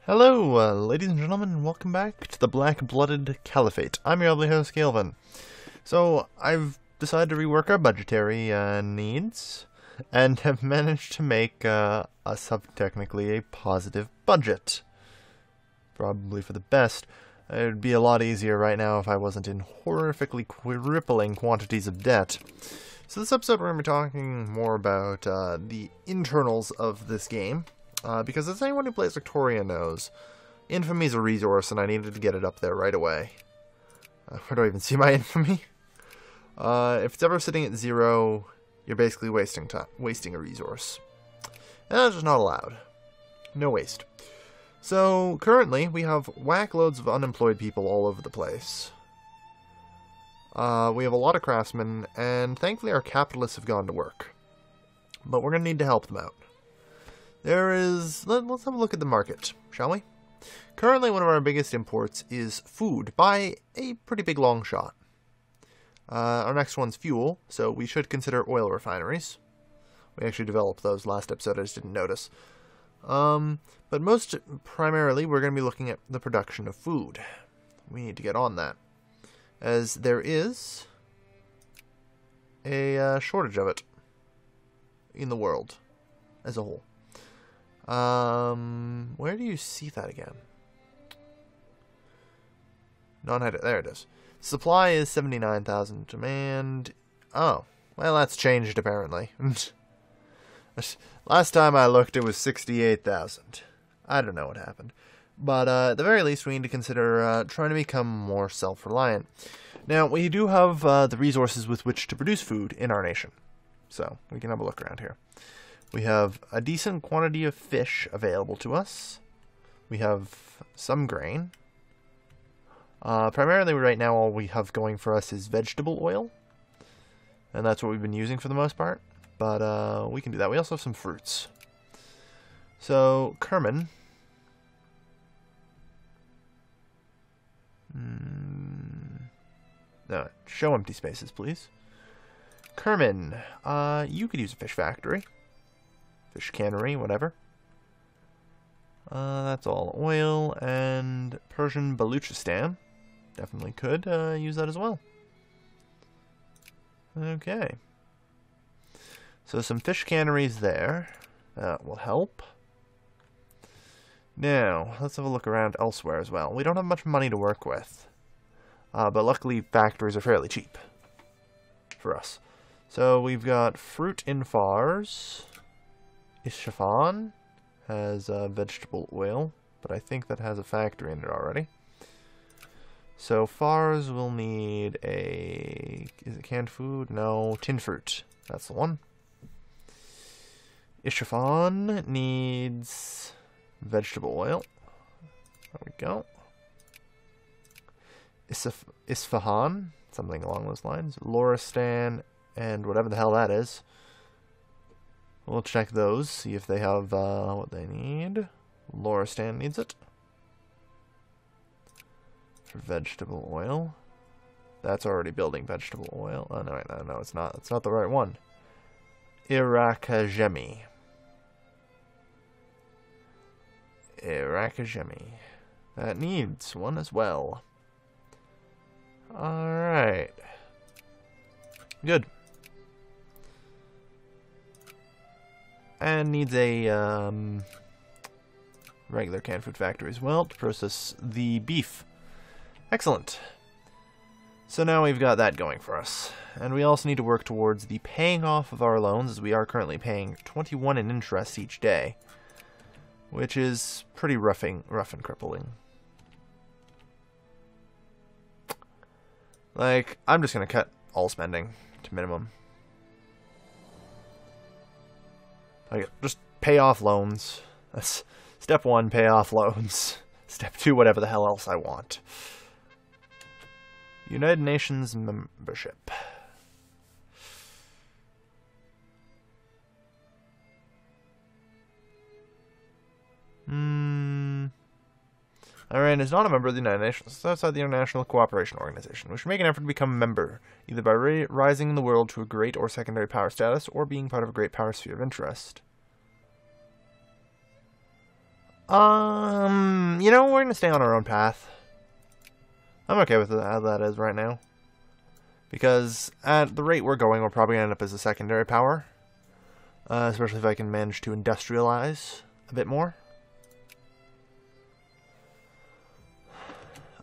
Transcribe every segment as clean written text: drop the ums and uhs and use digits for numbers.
Hello, ladies and gentlemen, and welcome back to the Black-Blooded Caliphate. I'm your lovely host, Calvin. So, I've decided to rework our budgetary needs, and have managed to make us have technically a positive budget. Probably for the best. It would be a lot easier right now if I wasn't in horrifically crippling quantities of debt. So this episode we're going to be talking more about the internals of this game. Because as anyone who plays Victoria knows, infamy is a resource and I needed to get it up there right away. Where do I even see my infamy? If it's ever sitting at 0, you're basically wasting a resource. And that's just not allowed. No waste. So, currently, we have whack loads of unemployed people all over the place. We have a lot of craftsmen, and thankfully our capitalists have gone to work. But we're going to need to help them out. Let's have a look at the market, shall we? Currently, one of our biggest imports is food, by a pretty big long shot. Our next one's fuel, so we should consider oil refineries. We actually developed those last episode, I just didn't notice. But most primarily, we're going to be looking at the production of food. We need to get on that, as there is a shortage of it in the world as a whole. Where do you see that again? There it is. Supply is 79,000. Demand... Oh. Well, that's changed, apparently. Last time I looked, it was 68,000. I don't know what happened. But, at the very least, we need to consider trying to become more self-reliant. Now, we do have the resources with which to produce food in our nation. So, we can have a look around here. We have a decent quantity of fish available to us. We have some grain. Primarily right now all we have going for us is vegetable oil. And that's what we've been using for the most part. But we can do that. We also have some fruits. So, Kerman. No, show empty spaces, please. Kerman, you could use a fish factory. Fish cannery, whatever. That's all oil, and Persian Baluchistan. Definitely could use that as well. Okay. So some fish canneries there. That will help. Now, let's have a look around elsewhere as well. We don't have much money to work with. But luckily factories are fairly cheap for us. So we've got fruit in Fars. Isfahan has vegetable oil, but I think that has a factory in it already. So Fars will need is it canned food? No, tin fruit. That's the one. Isfahan needs vegetable oil. There we go. Isfahan, something along those lines. Loristan, and whatever the hell that is. We'll check those, see if they have what they need. Loristan needs it. For vegetable oil. That's already building vegetable oil. Oh, no, it's not. It's not the right one. Irakajemi. That needs one as well. Alright. Good. And needs a regular canned food factory as well to process the beef. Excellent. So now we've got that going for us. And we also need to work towards the paying off of our loans, as we are currently paying 21 in interest each day, which is pretty rough and crippling. Like, I'm just going to cut all spending to minimum. Okay, just pay off loans. That's step 1, pay off loans. Step 2, whatever the hell else I want. United Nations membership. Iran is not a member of the United Nations. It's outside the International Cooperation Organization. We should make an effort to become a member, either by rising in the world to a great or secondary power status, or being part of a great power sphere of interest. You know, we're gonna stay on our own path. I'm okay with how that is right now. Because at the rate we're going, we'll probably end up as a secondary power. Especially if I can manage to industrialize a bit more.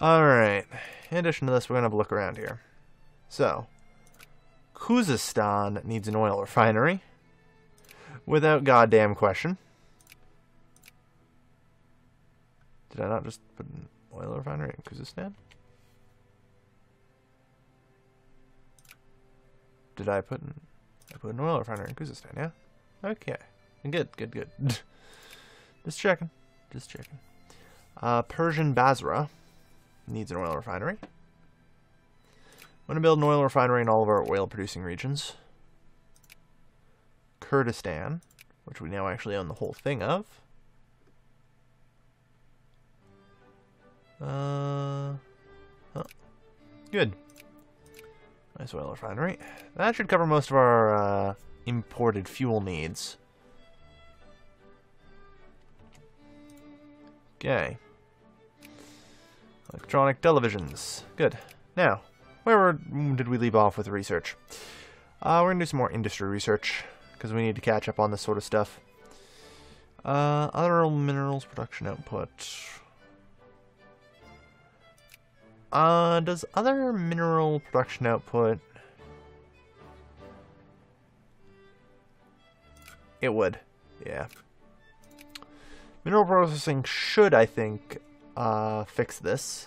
Alright. In addition to this, we're going to have a look around here. So, Khuzestan needs an oil refinery. Without goddamn question. Did I not just put an oil refinery in Khuzestan? Did I put an oil refinery in Khuzestan, yeah? Okay. Good. Just checking. Persian Basra needs an oil refinery. I'm going to build an oil refinery in all of our oil-producing regions. Kurdistan, which we now actually own the whole thing of. Good. Nice oil refinery. That should cover most of our imported fuel needs. Okay. Electronic televisions. Good. Now, where did we leave off with research? We're going to do some more industry research, because we need to catch up on this sort of stuff. Other minerals production output. Does other mineral production output... It would, yeah. Mineral processing should, I think, fix this.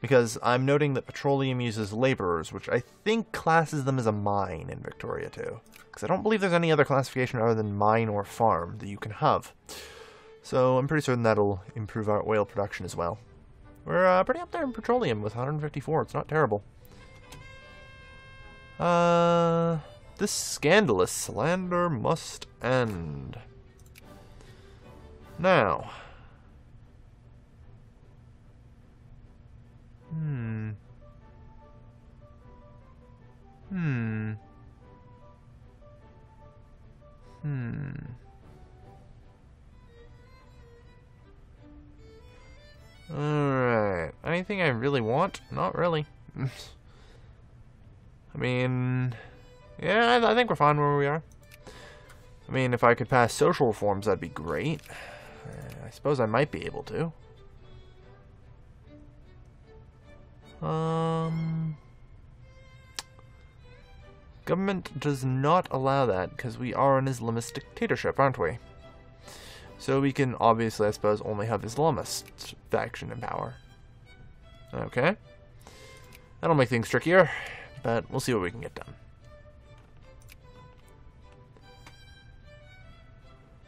Because I'm noting that petroleum uses laborers, which I think classes them as a mine in Victoria too. Because I don't believe there's any other classification other than mine or farm that you can have. So I'm pretty certain that'll improve our oil production as well. We're pretty up there in petroleum with 154. It's not terrible. This scandalous slander must end. Now. Alright. Anything I really want? Not really. I mean... Yeah, I think we're fine where we are. I mean, if I could pass social reforms, that'd be great. I suppose I might be able to. Government does not allow that, because we are an Islamist dictatorship, aren't we? So we can, obviously, I suppose, only have Islamist faction in power. Okay. That'll make things trickier, but we'll see what we can get done.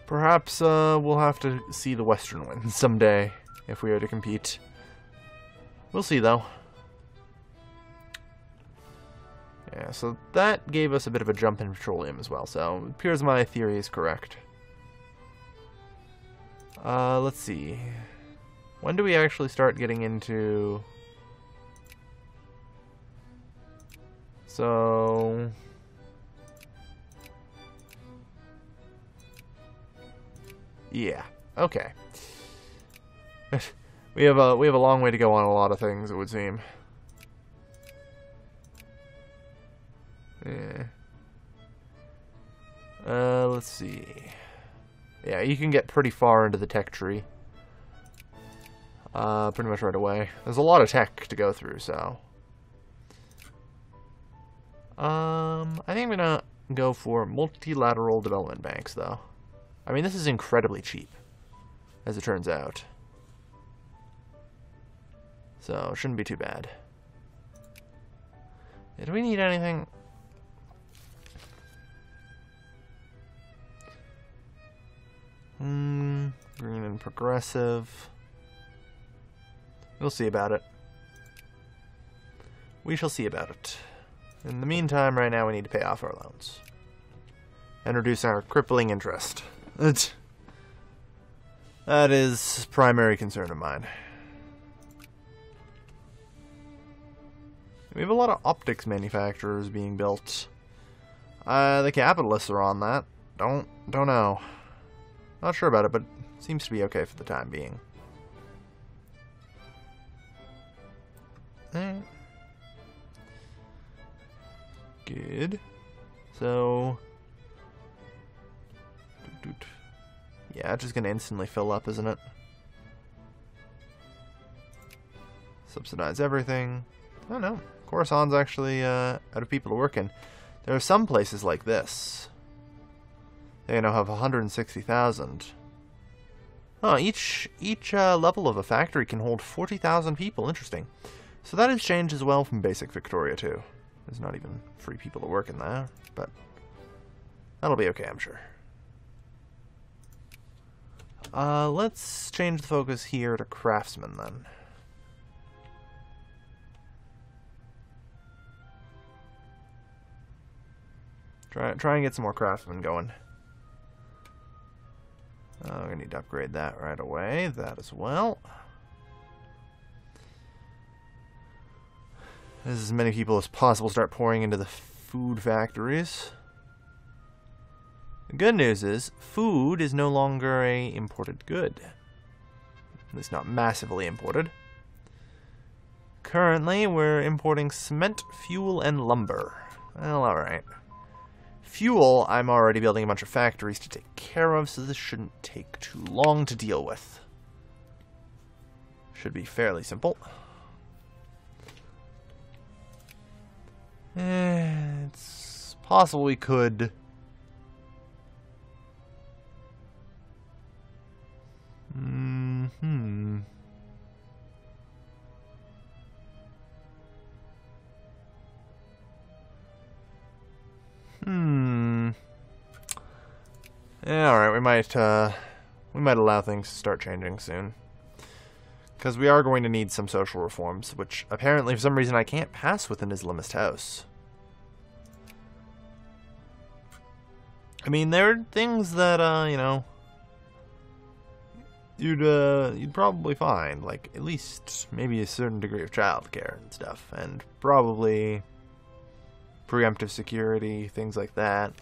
Perhaps we'll have to see the Western ones someday, if we are to compete. We'll see, though. Yeah, so that gave us a bit of a jump in petroleum as well, so it appears my theory is correct. Let's see. When do we actually start getting into... So... Yeah, okay. we have a long way to go on a lot of things, it would seem. Yeah. Let's see. Yeah, you can get pretty far into the tech tree. Pretty much right away. There's a lot of tech to go through, so... I think I'm gonna go for multilateral development banks, though. I mean, this is incredibly cheap, as it turns out. So, it shouldn't be too bad. Yeah, do we need anything? Green and progressive. We'll see about it. We shall see about it. In the meantime, right now, we need to pay off our loans. And reduce our crippling interest. That is primary concern of mine. We have a lot of optics manufacturers being built. The capitalists are on that. Don't know. Not sure about it, but Seems to be okay for the time being. Alright. Good. So... yeah, it's just gonna instantly fill up, isn't it? Subsidize everything. Oh no. Coruscant's actually out of people to work in. There are some places like this. They now have 160,000. Oh, each level of a factory can hold 40,000 people. Interesting. So that has changed as well from basic Victoria too. There's not even free people to work in there, but that'll be okay, I'm sure. Let's change the focus here to craftsmen then. Try and get some more craftsmen going. We're gonna need to upgrade that right away. That as well. As many people as possible start pouring into the food factories. The good news is, food is no longer a imported good. At least not massively imported. Currently, we're importing cement, fuel, and lumber. Well, alright. Fuel, I'm already building a bunch of factories to take care of, so this shouldn't take too long to deal with. Should be fairly simple. It's possible we could... Yeah, alright, we might allow things to start changing soon. Because we are going to need some social reforms, which apparently for some reason I can't pass with an Islamist house. I mean, there are things that, you know, you'd probably find, like, at least maybe a certain degree of childcare and stuff, and probably preemptive security, things like that.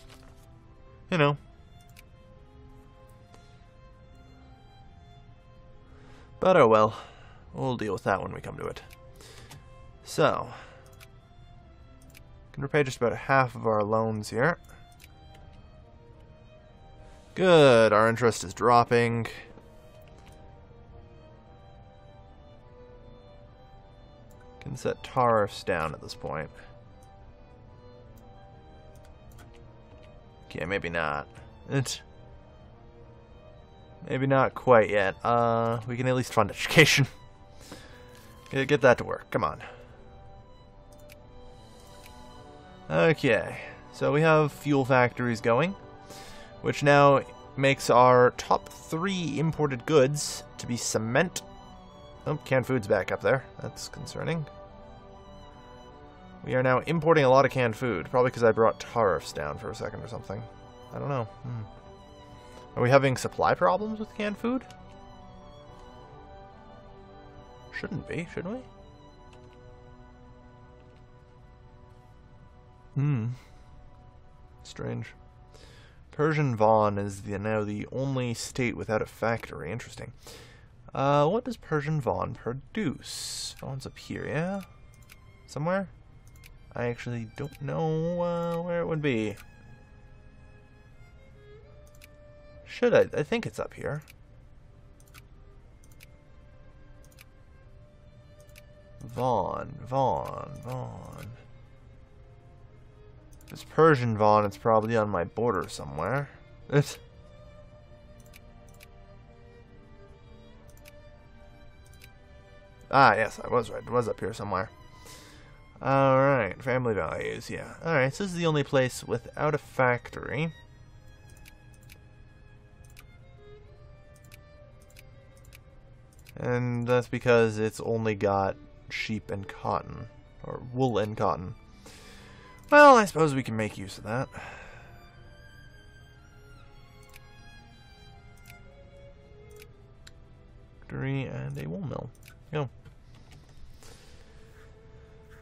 You know. But oh well, we'll deal with that when we come to it. So, can repay just about half of our loans here. Good, our interest is dropping. Can set tariffs down at this point. Okay, maybe not. Maybe not quite yet. We can at least fund education. Get that to work. Come on. Okay. So we have fuel factories going, which now makes our top 3 imported goods to be cement. Oh, canned food's back up there. That's concerning. We are now importing a lot of canned food, probably because I brought tariffs down for a second or something. I don't know. Are we having supply problems with canned food? Shouldn't be, should we? Strange. Persian Vaughn is now the only state without a factory. Interesting. What does Persian Vaughn produce? Vaughn's up here, yeah? Somewhere? I actually don't know where it would be. Should I? I think it's up here. Vaughn. If it's Persian Vaughn, it's probably on my border somewhere. Ah, yes, I was right. It was up here somewhere. Alright, family values, yeah. Alright, so this is the only place without a factory. And that's because it's only got sheep and cotton. Or wool and cotton. Well, I suppose we can make use of that. Factory and a wool mill. Go.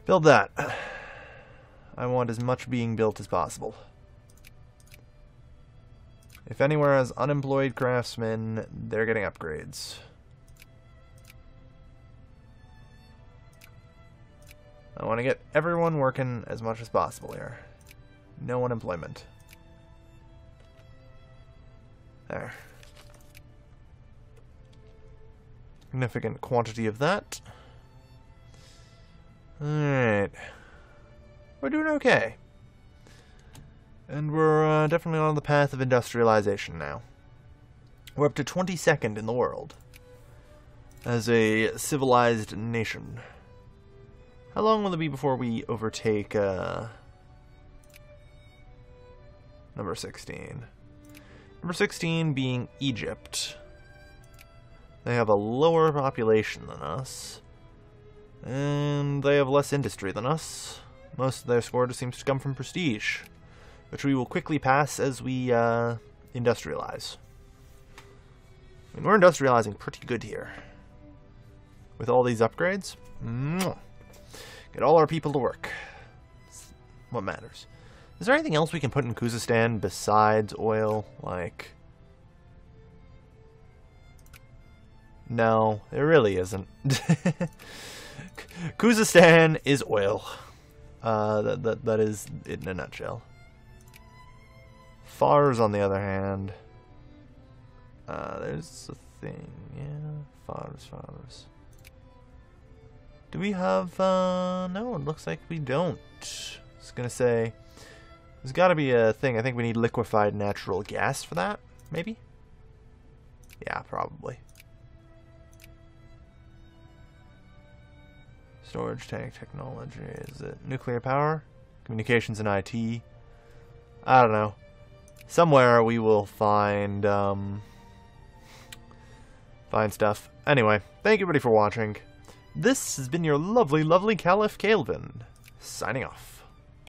Build that. I want as much being built as possible. If anywhere has unemployed craftsmen, they're getting upgrades. I want to get everyone working as much as possible here. No unemployment. There. Significant quantity of that. Alright. We're doing okay. And we're definitely on the path of industrialization now. We're up to 22nd in the world as a civilized nation. How long will it be before we overtake number 16? Number 16 being Egypt. They have a lower population than us. And they have less industry than us. Most of their score just seems to come from prestige, which we will quickly pass as we industrialize. I mean, we're industrializing pretty good here. With all these upgrades. Get all our people to work. That's what matters. Is there anything else we can put in Khuzestan besides oil? Like... No, there really isn't. Khuzestan is oil. That is it in a nutshell. Fars, on the other hand, there's a thing. Yeah, Fars. Do we have? No, it looks like we don't. I was gonna say, there's got to be a thing. I think we need liquefied natural gas for that. Maybe. Yeah, probably. Storage tank technology. Is it nuclear power? Communications and IT? I don't know. Somewhere we will find stuff. Anyway, thank you everybody for watching. This has been your lovely, lovely Caliph Calvin, signing off.